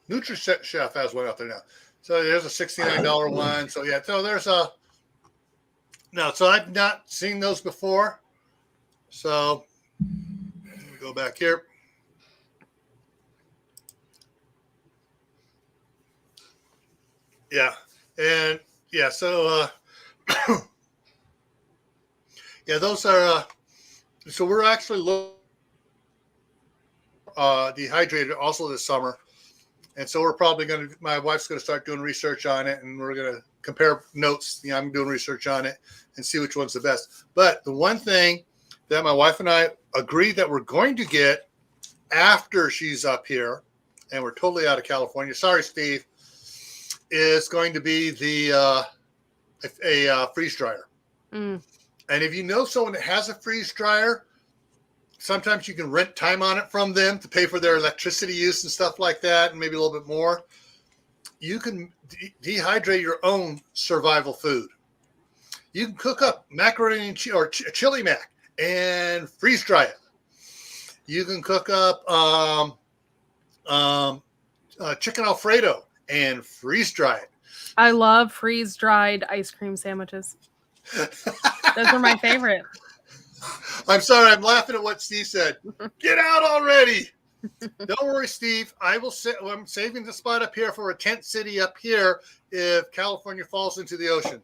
NutriChef has one out there now. So there's a $69 one. So yeah, so there's so I've not seen those before. So let me go back here. Yeah. And yeah, so yeah, those are so we're actually dehydrated also this summer. And so we're probably my wife's going to start doing research on it, and we're going to compare notes. I'm doing research on it and see which one's the best. But the one thing that my wife and I agreed that we're going to get after she's up here, and we're totally out of California. Sorry, Steve, is going to be a freeze dryer. Mm. And if you know someone that has a freeze dryer, sometimes you can rent time on it from them to pay for their electricity use and stuff like that, and maybe a little bit more. You can dehydrate your own survival food. You can cook up macaroni and or chili mac and freeze dry it. You can cook up chicken Alfredo and freeze dry it. I love freeze dried ice cream sandwiches. Those are my favorite. I'm sorry. I'm laughing at what Steve said. Get out already. Don't worry, Steve. I'm saving the spot up here for a tent city up here if California falls into the ocean.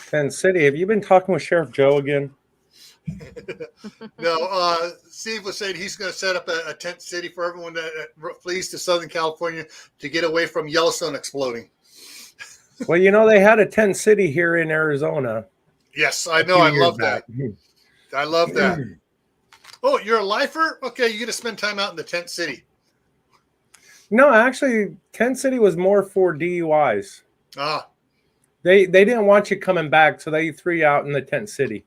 Tent City. Have you been talking with Sheriff Joe again? No, Steve was saying he's going to set up a tent city for everyone that flees to Southern California to get away from Yellowstone exploding. Well, they had a tent city here in Arizona. Yes, I know. I love that. I love that. Oh, you're a lifer? Okay, you get to spend time out in the tent city. No, actually, tent city was more for DUIs. Ah. They didn't want you coming back, so they threw you out in the tent city.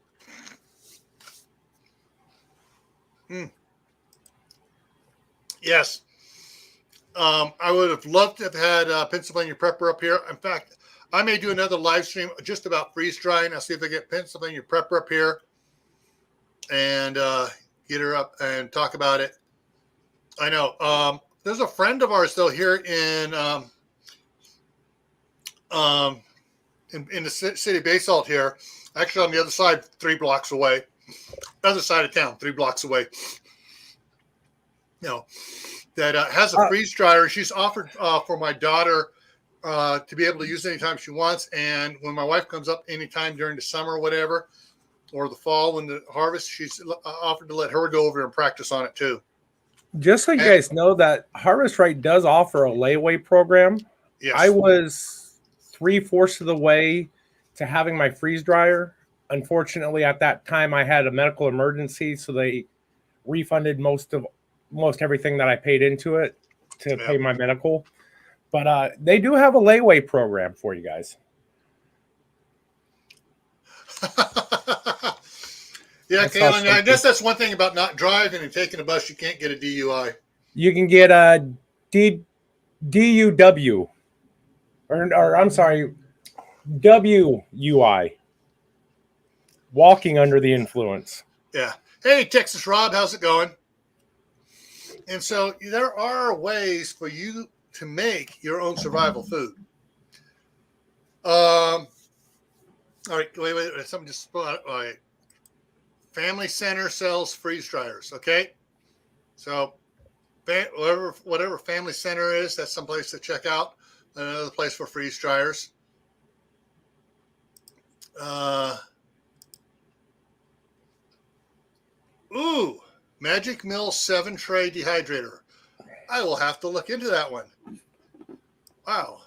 Yes. I would have loved to have had Pennsylvania Prepper up here. In fact, I may do another live stream just about freeze drying. I'll see if I get Pennsylvania Prepper up here and get her up and talk about it. I know. There's a friend of ours, though, here in the city of Basalt here, actually on the other side, 3 blocks away. Other side of town, 3 blocks away. That has a freeze dryer. She's offered for my daughter to be able to use it anytime she wants. And when my wife comes up anytime during the summer or whatever, or the fall when the harvest, she's offered to let her go over and practice on it too. Just so you guys know that Harvest Right does offer a layaway program. Yes. I was 3/4 of the way to having my freeze dryer. Unfortunately, at that time, I had a medical emergency, so they refunded most everything that I paid into it to pay my medical. But they do have a layaway program for you guys. Yeah, Kaylin, I guess that's one thing about not driving and taking a bus. You can't get a DUI. You can get a DUW, or I'm sorry, WUI, walking under the influence. Yeah. Hey, Texas Rob, how's it going? And so there are ways for you to make your own survival food. All right, wait. Something just all right. Family Center sells freeze dryers. Okay, so whatever Family Center is, that's someplace to check out. Another place for freeze dryers. Magic Mill 7-tray dehydrator. I will have to look into that one. Wow,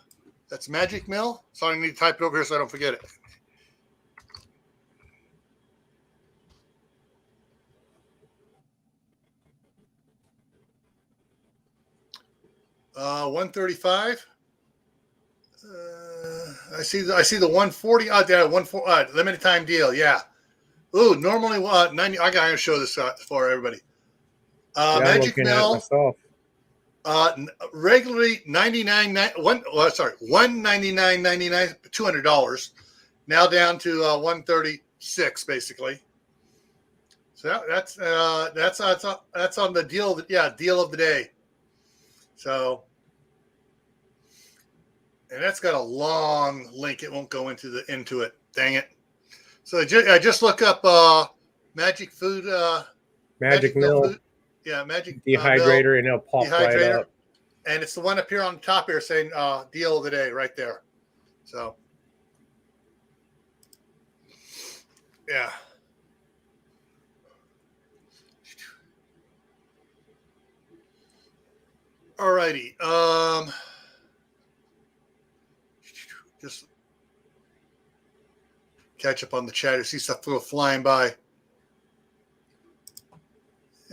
that's Magic Mill. So I need to type it over here so I don't forget it. $135. I see the 140. Yeah, 140 limited time deal. Yeah. Ooh, normally 90. I gotta show this for everybody. Magic Mill. Regularly $199.99, $200. Now down to $136 basically. So that's on the deal. Deal of the day. So, and that's got a long link. It won't go into it. Dang it. So I just look up Magic Food. Magic Mill. Food. Yeah, Magic dehydrator, and it'll pop right up. And it's the one up here on top here saying deal of the day right there. So, yeah. Alrighty. Just catch up on the chat. I see stuff flying by.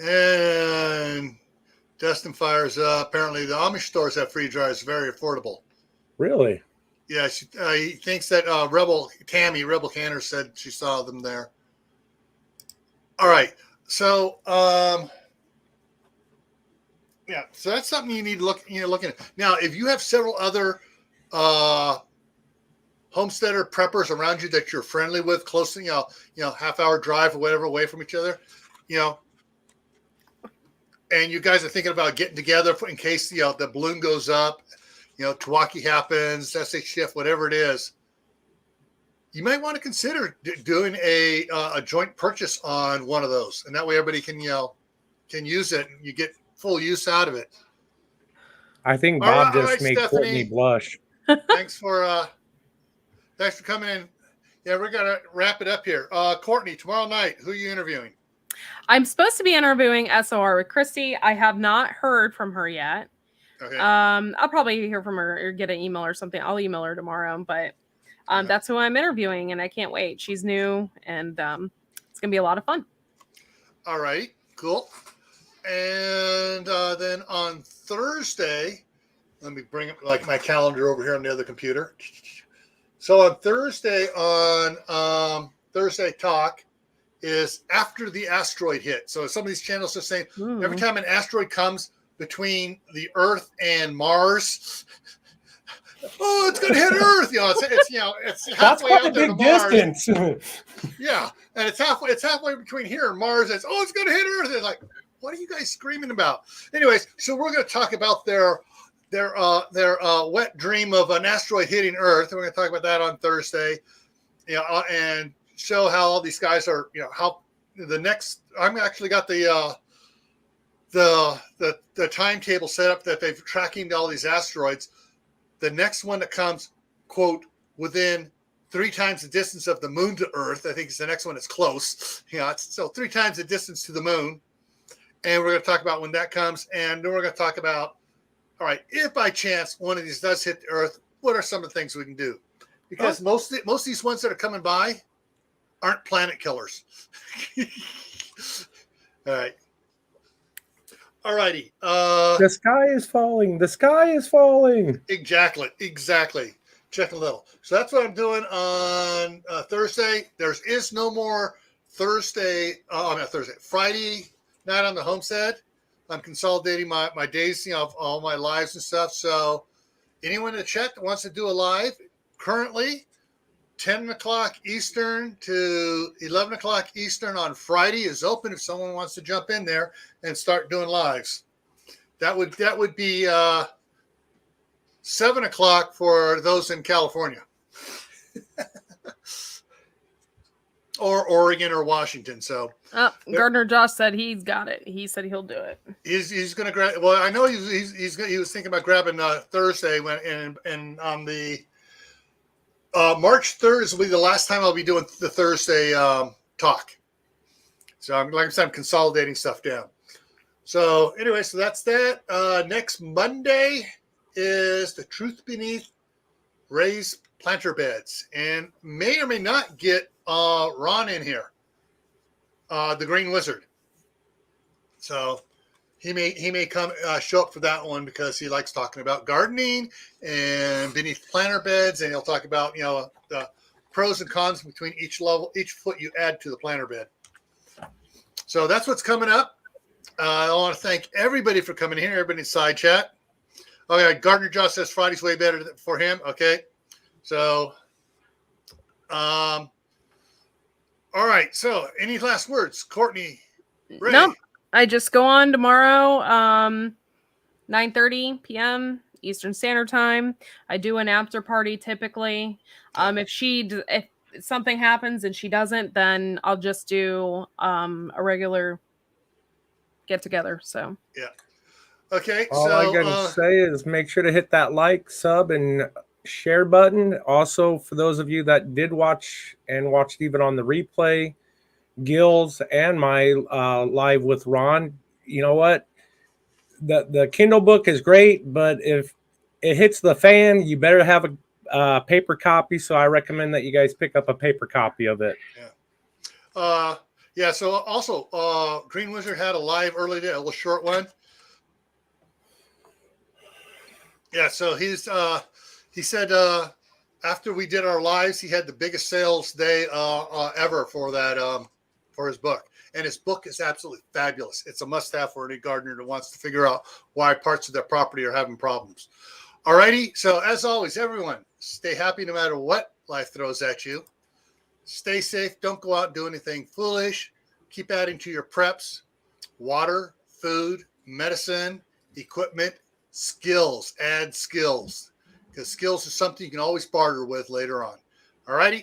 And Dustin fires up. Apparently, the Amish stores have free dryers. Very affordable. Really? Yeah. He thinks that Rebel Canner said she saw them there. All right. So, yeah. So that's something you need to look at. Now, if you have several other homesteader preppers around you that you're friendly with, close to half-hour drive or whatever away from each other, and you guys are thinking about getting together in case the balloon goes up, Tawaki happens, SH shift, whatever it is. you might want to consider doing a joint purchase on one of those, and that way everybody can use it and you get full use out of it. I think Bob all just right, made Stephanie. Courtney blush. Thanks for coming in. Yeah, we're gonna wrap it up here. Courtney, tomorrow night, who are you interviewing? I'm supposed to be interviewing SOR with Christy. I have not heard from her yet. Okay. I'll probably hear from her or get an email or something. I'll email her tomorrow, but that's who I'm interviewing, and I can't wait. She's new, and it's gonna be a lot of fun. All right, cool. And then on Thursday, let me bring up like my calendar over here on the other computer. So on Thursday, on Thursday Talk is after the asteroid hit. So some of these channels are saying every time an asteroid comes between the Earth and Mars, oh, it's going to hit Earth. It's halfway out there to Mars. Distance. Yeah, and it's halfway between here and Mars. It's going to hit Earth. It's like, what are you guys screaming about? Anyways, so we're going to talk about their wet dream of an asteroid hitting Earth. And we're going to talk about that on Thursday. And show how all these guys are. How the next. I've actually got the timetable set up that they've tracking all these asteroids. The next one that comes, quote, within 3 times the distance of the moon to Earth. I think it's the next one that's close. So 3 times the distance to the moon. And we're going to talk about when that comes. And then we're going to talk about, all right, if by chance one of these does hit the Earth, what are some of the things we can do? Because most of these ones that are coming by aren't planet killers. All right. All righty. The sky is falling. The sky is falling. Exactly. Check a little. So that's what I'm doing on Thursday. There is no more Friday night on the Homestead. I'm consolidating my days, of all my lives and stuff. So anyone in the chat that wants to do a live, currently 10 o'clock Eastern to 11 o'clock Eastern on Friday is open if someone wants to jump in there and start doing lives. That would be 7 o'clock for those in California. Or Oregon or Washington. So Gardner Josh said he's got it. He said he'll do it. He's going to grab. Well, I know he was thinking about grabbing Thursday and on the March 3rd will be the last time I'll be doing the Thursday talk. So like I said, I'm consolidating stuff down. So anyway, so that's that. Next Monday is the truth beneath raised planter beds, and may or may not get Ron in here, the Green Wizard. So he may come show up for that one because he likes talking about gardening and beneath planter beds, and he'll talk about the pros and cons between each foot you add to the planter bed. So that's what's coming up. I want to thank everybody for coming here. Everybody in side chat. Oh yeah, Gardner Josh says Friday's way better for him. Okay, so all right. So any last words, Courtney? Ray? No, I just go on tomorrow, 9:30 p.m. Eastern Standard Time. I do an after party typically. If something happens and she doesn't, then I'll just do a regular get together. So yeah. Okay. All I gotta say is make sure to hit that like, sub, and share button. Also, for those of you that did watch and watched even on the replay, Gil's and my live with Ron, you know what? The Kindle book is great, but if it hits the fan, you better have a paper copy. So I recommend that you guys pick up a paper copy of it. Yeah. Yeah. So also, Green Wizard had a live early day, a little short one. Yeah. So he said after we did our lives, he had the biggest sales day ever for that for his book. And his book is absolutely fabulous. It's a must-have for any gardener that wants to figure out why parts of their property are having problems. All righty. So as always, everyone, stay happy no matter what life throws at you. Stay safe. Don't go out and do anything foolish. Keep adding to your preps. Water, food, medicine, equipment, skills. Add skills. Because skills is something you can always barter with later on. All righty.